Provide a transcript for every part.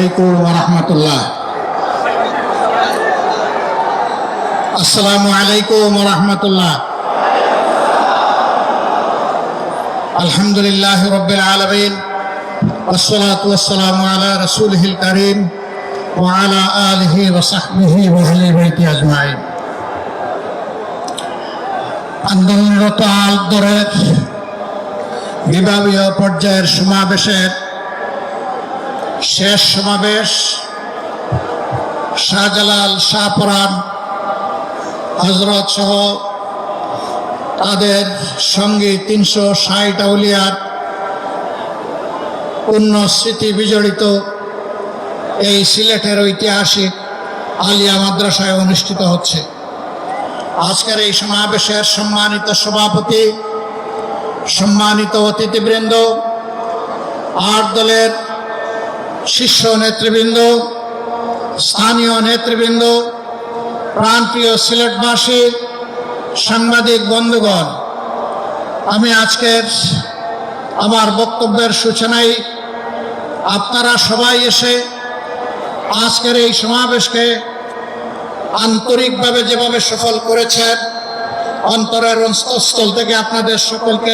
আলাইকুম ওয়া রাহমাতুল্লাহ। আসসালামু আলাইকুম ওয়া রাহমাতুল্লাহ। আলহামদুলিল্লাহি রাব্বিল আলামিন ওয়াসসালাতু ওয়াসসালামু আলা রাসূলিহিল কারীম ওয়া আলা আলিহি ওয়া সাহবিহি ওয়া আহলি বাইতি আজমাইন। আন্দোলনরত আল-দরের বিভাগীয় পর্যায়ের সমাবেশের শেষ সমাবেশ শাহজালাল, শাহপরান হযরত সহ তাদের সঙ্গে ৩৬০ আউলিয়ার পূর্ণ স্মৃতি বিজড়িত এই সিলেটের ঐতিহাসিক আলিয়া মাদ্রাসায় অনুষ্ঠিত হচ্ছে। আজকের এই সমাবেশের সম্মানিত সভাপতি, সম্মানিত অতিথিবৃন্দ, ৮ দলের শীর্ষ নেতৃবৃন্দ, স্থানীয় নেতৃবৃন্দ, প্রাণপ্রিয় সিলেটবাসী, সাংবাদিক বন্ধুগণ, আমি আজকের আমার বক্তব্যের সূচনায় আপনারা সবাই এসে আজকের এই সমাবেশকে আন্তরিকভাবে যেভাবে সফল করেছেন, অন্তরের অন্তঃস্থল থেকে আপনাদের সকলকে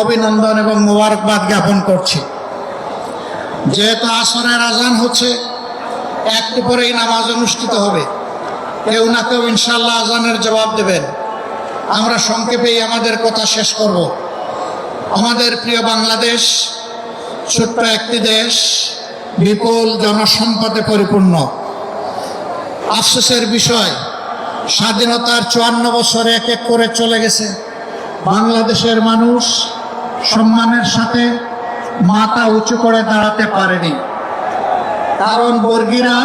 অভিনন্দন এবং মোবারকবাদ জ্ঞাপন করছি। যেহেতু আসরের আজান হচ্ছে, একটু পরেই নামাজ অনুষ্ঠিত হবে, কেউ না কেউ ইনশাআল্লাহ আজানের জবাব দেবেন। আমরা সংক্ষেপেই আমাদের কথা শেষ করব। আমাদের প্রিয় বাংলাদেশ ছোট্ট একটি দেশ, বিপুল জনসম্পদে পরিপূর্ণ। আফসোসের বিষয়, স্বাধীনতার ৫৪ বছর এক এক করে চলে গেছে, বাংলাদেশের মানুষ সম্মানের সাথে মাথা উঁচু করে দাঁড়াতে পারেনি। কারণ বর্গীরা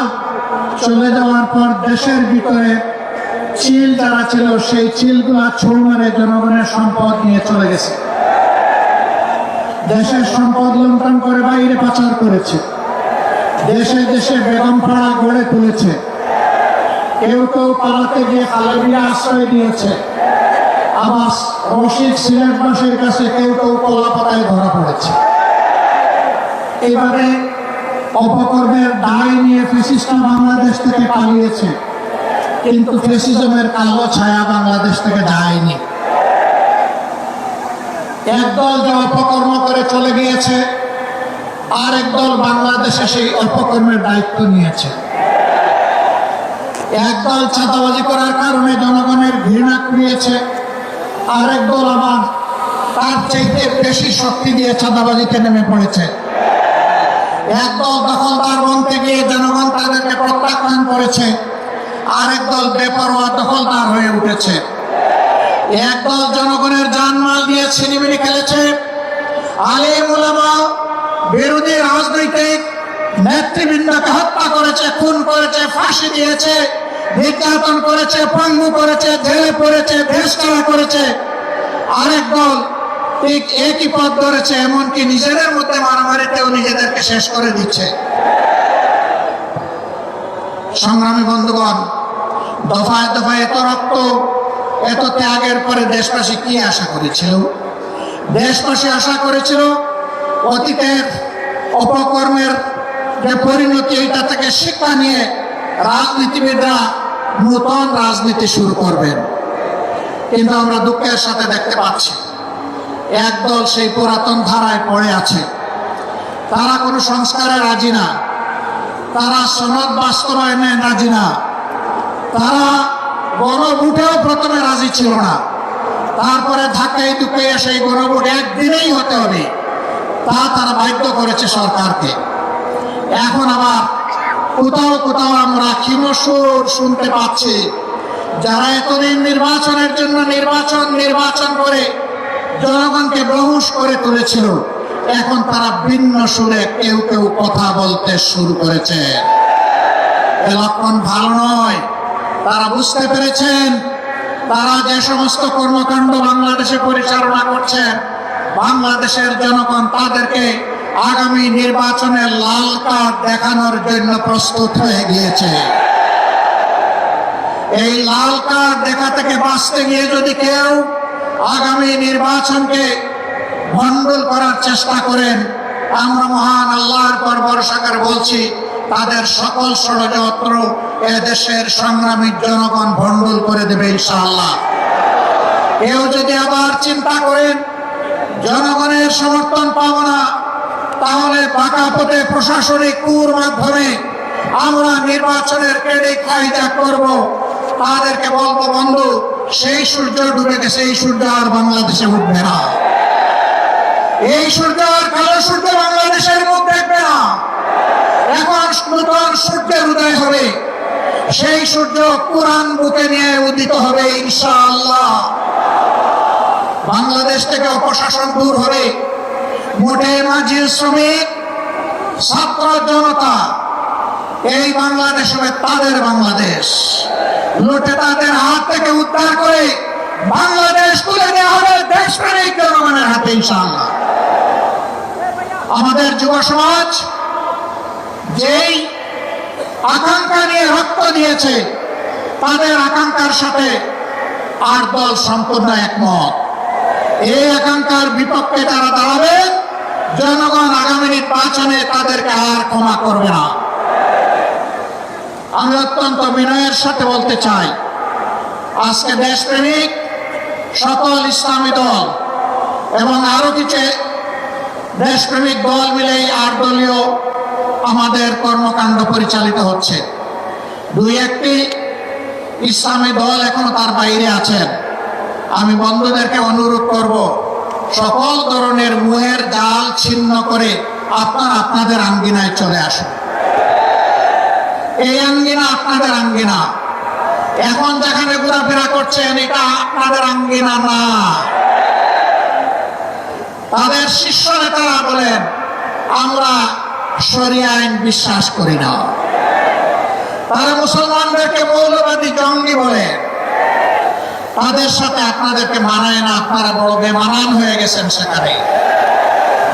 চলে যাওয়ার পর দেশের ভিতরে চিল যারা ছিল, সেই চিলগুলা ছুড়ে মেরে জনগণের সম্পদ নিয়ে চলে গেছে। দেশের সম্পদ লুণ্ঠন করে বাইরে পাচার করেছে, দেশে দেশে বেগম পাড়া গড়ে তুলেছে। কেউ কেউ পালাতে গিয়ে খালেবিয়া আশ্রয় দিয়েছে, আবার রশিদ সিলেটবাসীর কাছে কেউ কেউ কল্লাপাতায় ধরা পড়েছে। এইভাবে অপকর্মের দায় নিয়ে ফ্যাসিস্টরা বাংলাদেশ থেকে পালিয়েছে, কিন্তু ফ্যাসিজমের কালো ছায়া বাংলাদেশ থেকে যায়নি। একদল যে অপকর্ম করে চলে গিয়েছে, আর একদল বাংলাদেশে সেই অপকর্মের দায়িত্ব নিয়েছে। একদল চাঁদাবাজি করার কারণে জনগণের ঘৃণা কুড়িয়েছে, আর একদল আবার তার চাইতে বেশি শক্তি দিয়ে চাঁদাবাজিতে নেমে পড়েছে। একদল দখলদার বনতে গিয়ে জনগণ তাদেরকে প্রত্যাখ্যান করেছে, আর একদল বেপরোয়া দখলদার হয়ে উঠেছে। একদল জনগণের জানমাল দিয়ে ছিনিমিনি খেলেছে, আলেম ওলামা বিরোধী রাজনৈতিক নেতৃবৃন্দকে হত্যা করেছে, খুন করেছে, ফাঁসি দিয়েছে, নির্যাতন করেছে, পঙ্গু করেছে, জেলে পড়েছে, দেশ ছাড়া করেছে। আরেক দল ঠিক একই পথ ধরেছে, এমনকি নিজেদের মধ্যে মারামারিতেও নিজেদেরকে শেষ করে দিচ্ছে। সংগ্রামী বন্ধুগণ, দফায় দফায় এত রক্ত, এত ত্যাগের পরে দেশবাসী কি আশা করেছিল? দেশবাসী আশা করেছিল অতীতের অপকর্মের যে পরিণতি, এটা থেকে শিক্ষা নিয়ে রাজনীতিবিদরা নতুন রাজনীতি শুরু করবেন। কিন্তু আমরা দুঃখের সাথে দেখতে পাচ্ছি একদল সেই পুরাতন ধারায় পড়ে আছে। তারা কোনো সংস্কারে রাজি না, তারা সনদ বাস্তবায়নে রাজি না, তারা গণভোটেও প্রথমে রাজি ছিল না, তারপরে ধাক্কায় ধুকাইয়া সেই গণভোট একদিনেই হতে হবে তা তারা বাধ্য করেছে সরকারকে। এখন আবার কোথাও কোথাও আমরা ক্ষীণসুর শুনতে পাচ্ছি, যারা এতদিন নির্বাচনের জন্য নির্বাচন করে জনগণকে বেহুশ করে তুলেছিল, এখন তারা ভিন্ন সুরে কেউ কেউ কথা বলতে শুরু করেছে। এ লক্ষণ ভালো নয়। তারা বুঝতে পেরেছেন, তারা যে সমস্ত কর্মকাণ্ড বাংলাদেশে পরিচালনা করছেন, বাংলাদেশের জনগণ তাদেরকে আগামী নির্বাচনে লাল কার্ড দেখানোর জন্য প্রস্তুত হয়ে গিয়েছে। এই লাল কার্ড দেখা থেকে বাঁচতে গিয়ে যদি কেউ আগামী নির্বাচনকে ভণ্ডুল করার চেষ্টা করেন, আমরা মহান আল্লাহর পর ভরসা করে বলছি তাদের সকল ষড়যন্ত্র এদেশের সংগ্রামী জনগণ ভণ্ডুল করে দেবে ইনশাআল্লাহ। কেউ যদি আবার চিন্তা করেন জনগণের সমর্থন পাবো না, তাহলে পাকা পথে প্রশাসনিক কুর মাধ্যমে আমরা নির্বাচনের ক্রেডিট হাইজ্যাক করব, তাদেরকে বলবো বন্ধু সেই সূর্য ডুবে গেছে, এই সূর্য আর বাংলাদেশে উঠবে না। এই সূর্য আর কালো সূর্য বাংলাদেশের মুখ দেখবে না। এখন নতুন সূর্যের উদয় হবে, সেই সূর্য কোরআন বুকে নিয়ে উদিত হবে ইনশাআল্লাহ। বাংলাদেশ থেকে অপশাসন দূর হবে। মোটে মাঝি শ্রমিক ছাত্র জনতা এই বাংলাদেশ হবে তাদের বাংলাদেশ। লুটে তাদের হাত থেকে উদ্ধার করে বাংলাদেশ তুলে দেওয়া হবে দেশপ্রেমিক জনগণের হাতে ইনশাআল্লাহ। আমাদের যুব সমাজ যেই আকাঙ্ক্ষা নিয়ে রক্ত দিয়েছে, তাদের আকাঙ্ক্ষার সাথে আর দল সম্পূর্ণ একমত। এই আকাঙ্ক্ষার বিপক্ষে যারা দাঁড়াবে, জনগণ আগামী নির্বাচনে তাদেরকে আর ক্ষমা করবে না। আমি অত্যন্ত বিনয়ের সাথে বলতে চাই, আজকে দেশপ্রেমিক সকল ইসলামী দল এবং আরো কিছু দেশপ্রেমিক দল মিলেই 8 দলীয় আমাদের কর্মকাণ্ড পরিচালিত হচ্ছে। 2-1টি ইসলামী দল এখনো তার বাইরে আছেন। আমি বন্ধুদেরকে অনুরোধ করব, সকল ধরনের মুহের জাল ছিন্ন করে আপনারা আপনাদের আঙ্গিনায় চলে আসুন। এই আঙ্গিনা আপনাদের আঙ্গিনা। এখন যেখানে ঘোরাফেরা করছেন এটা আপনাদের আঙ্গিনা না। তাদের শীর্ষ নেতারা বলেন আমরা শরিয়া আইন বিশ্বাস করি না। তারা মুসলমানদেরকে মৌলবাদী জঙ্গি বলে। তাদের সাথে আপনাদেরকে মানায় না, আপনারা বড় বেমানান হয়ে গেছেন। সেখানে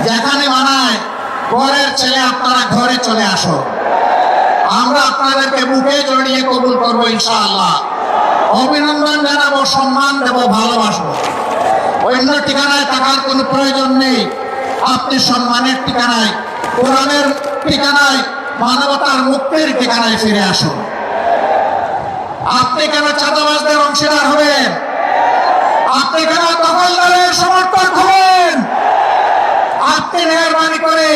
যেখানে মানায় ঘরের ছেলে আপনারা ঘরে চলে আসো। আমরা আপনাদেরকে বুকে জড়িয়ে কবুল করবো ইনশাআল্লাহ। অভিনন্দন জানাবো, সম্মান দেবো, ভালোবাসবো। অন্য ঠিকানায় থাকার কোনো প্রয়োজন নেই। আপনি সম্মানের ঠিকানায়, কোরআনের ঠিকানায়, মানবতার মুক্তির ঠিকানায় ফিরে আসুন। আপনি কেন চাঁদাবাজদের অংশীদার হবেন? আপনি কেন দখলদারের সমর্থক হবেন? আপনি মেহরবানি করে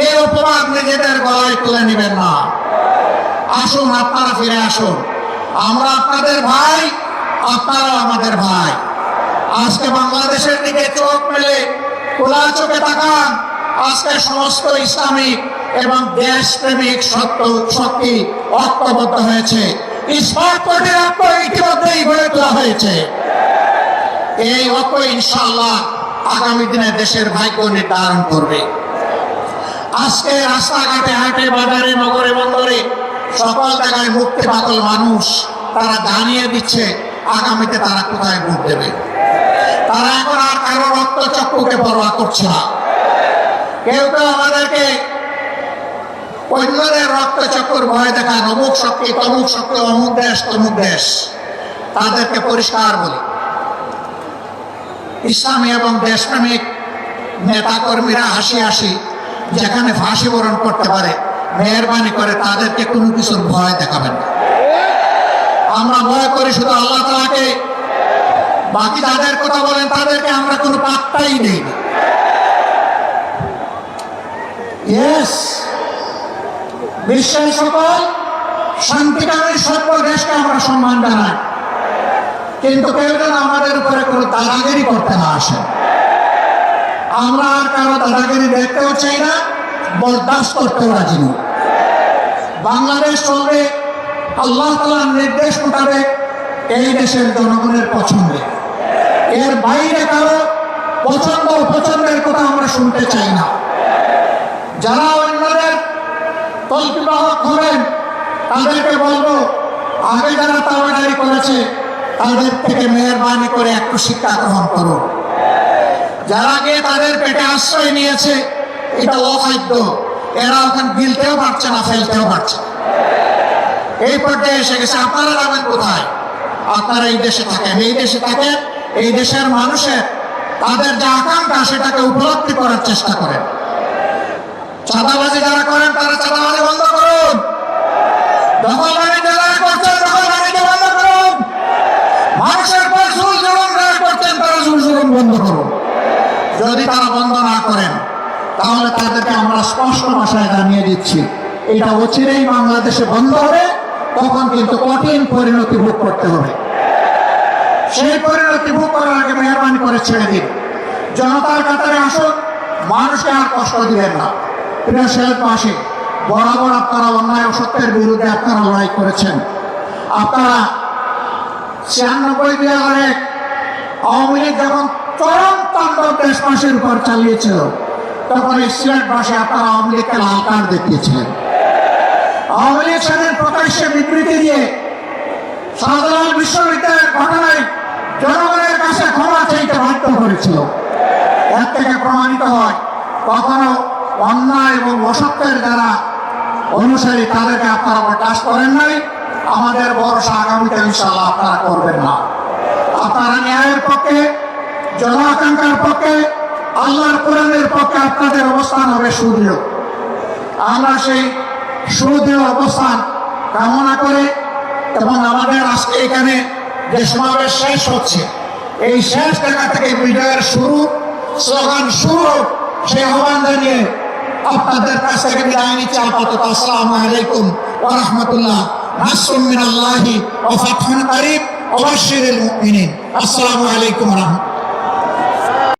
এই অপবাদ নিজেদের গলায় তুলে নেবেন না। আসুন, আপনারা ফিরে আসুন। আমরা আপনাদের ভাই, আপনারাও আমাদের ভাই। আজকে বাংলাদেশের দিকে চোখ মেলে খোলা চোখে তাকান। আজকে সমস্ত ইসলামিক এবং দেশপ্রেমিক শক্তি ঐক্যবদ্ধ হয়েছে। স্মার্টফোনের ঐক্য ইতিমধ্যেই গড়ে তোলা হয়েছে। এই ঐক্য ইনশাআল্লাহ আগামী দিনে দেশের ভাগ্য নির্ধারণ করবে। আজকে রাস্তাঘাটে, হাটে, বাজারে, নগরে, বন্দরে সকল জায়গায় মুক্তি পাগল মানুষ তারা জানিয়ে দিচ্ছে আগামীতে তারা কোথায় ভোট দেবে। তারা এখন আর কারো রক্তচক্ষুকে পরোয়া করছে না। কেউ কেউ আমাদেরকে অন্যদের রক্তচক্ষুর ভয় দেখায়, অমুক শক্তি, তমুক শক্তি, অমুক দেশ, তমুক দেশ। তাদেরকে পরিষ্কার বলি, ইসলামী এবং দেশপ্রেমিক নেতাকর্মীরা হাসি হাসি যেখানে ফাঁসি বরণ করতে পারে, মেহরবানি করে তাদেরকে কোনো কিছুর ভয় দেখাবেন না। আমরা ভয় করি শুধু আল্লাহ তাআলাকে। বাকি যাদের কথা বলেন তাদেরকে আমরা কোনো পাত্তাই দেই না। বিশ্বের সকল শান্তিকামী সভ্য দেশকে আমরা সম্মান জানাই, কিন্তু কেউ যেন আমাদের উপরে কোনো দাদাগিরি করতে না আসে। আমরা আর কারো দাদাগিরি দেখতেও চাই না, বরদাস্ত করতেও রাজি নই। বাংলাদেশ চলবে আল্লাহ তাআলার নির্দেশ মোতাবেক, এই দেশের জনগণের পছন্দে। এর বাইরে কারো পছন্দ অপছন্দের কথা আমরা শুনতে চাই না। যারা অন্যদের তল্পিবাহক হবেন তাদেরকে বলবো, আগে যারা তাওয়াদারি করেছে তাদের থেকে মেহরবানি করে একটু শিক্ষা গ্রহণ করুন। যারা গিয়ে তাদের পেটে আশ্রয় নিয়েছে, এটা অখাদ্য, এরা ওখানে গিলতেও পারছে না, ফেলতেও পারছে না। এই পর্যায়ে এসে গেছে। আপনারা যাবেন কোথায়? আপনারা এই দেশে থাকেন, এই দেশে থাকেন, এই দেশের মানুষের তাদের যে আকাঙ্ক্ষা সেটাকে উপলব্ধি করার চেষ্টা করেন। চাঁদাবাজি যারা করেন তারা চাঁদাবাজি বন্ধ করুন। দখলবাজি যারা করছেন দখলবাজিকে বন্ধ করুন। মানুষের পর জুল জুলুম যারা করছেন তারা জুল জুলুম বন্ধ করুন। যদি তারা বন্ধ না করেন তাহলে তাদেরকে আমরা স্পষ্ট ভাষায় জানিয়ে দিচ্ছি, এটা অচিরেই বাংলাদেশে বন্ধ হবে, তখন কিন্তু কঠিন পরিণতি ভোগ করতে হবে। সেই পরিণতি ভোগ করার আগে মেহরবানি করে ছেড়ে দিন। জনতার কাতারে আসুন, মানুষকে আর কষ্ট দিবেন না। প্রিয় শহীদবাসী, বরাবর আপনারা অন্যায় অসত্যের বিরুদ্ধে আপনারা লড়াই করেছেন। আপনারা 96-2001 আওয়ামী লীগ যখন চরম তাণ্ডব দেশবাসীর উপর চালিয়েছিল, তখন এই সিলেটবাসী আপনারা আওয়ামী লীগকে লাল কার্ড দেখিয়েছিলেন। আওয়ামী লীগ সেদিন প্রকাশ্যে বিবৃতি দিয়ে শাহজালাল বিশ্ববিদ্যালয়ের ঘটনায় জনগণের কাছে ক্ষমা চাইতে বাধ্য করেছিল। এর থেকে প্রমাণিত হয় কখনো অন্যায় এবং অসত্যের যারা অনুসারী তাদেরকে আপনারা বরদাস্ত করেন নাই। আমাদের ভরসা আগামীতে ইনশাআল্লাহ আপনারা করবেন না। আপনারা ন্যায়ের পক্ষে, জন আকাঙ্ক্ষার পক্ষে, আল্লাহর কোরআনের পক্ষে আপনাদের অবস্থান হবে সুদৃঢ়। আমরা সেই সুদৃঢ় অবস্থান কামনা করে এবং আমাদের আজকে এখানে যে সমাবেশ শেষ হচ্ছে, এই শেষ জায়গা থেকে বিজয়ের শুরু, স্লোগান শুরু, সেই আহ্বান জানিয়ে আপনাদের কাছ থেকে বিদায় নিচ্ছি। আপাতত আসসালামু আলাইকুম ওয়া রাহমাতুল্লাহ। নাসরুম মিনাল্লাহি ওয়া ফাতহুন কারীব ওয়া বাশশিরিল মুমিনিন। আসসালামু আলাইকুম ওয়া রাহমাতুল্লাহ।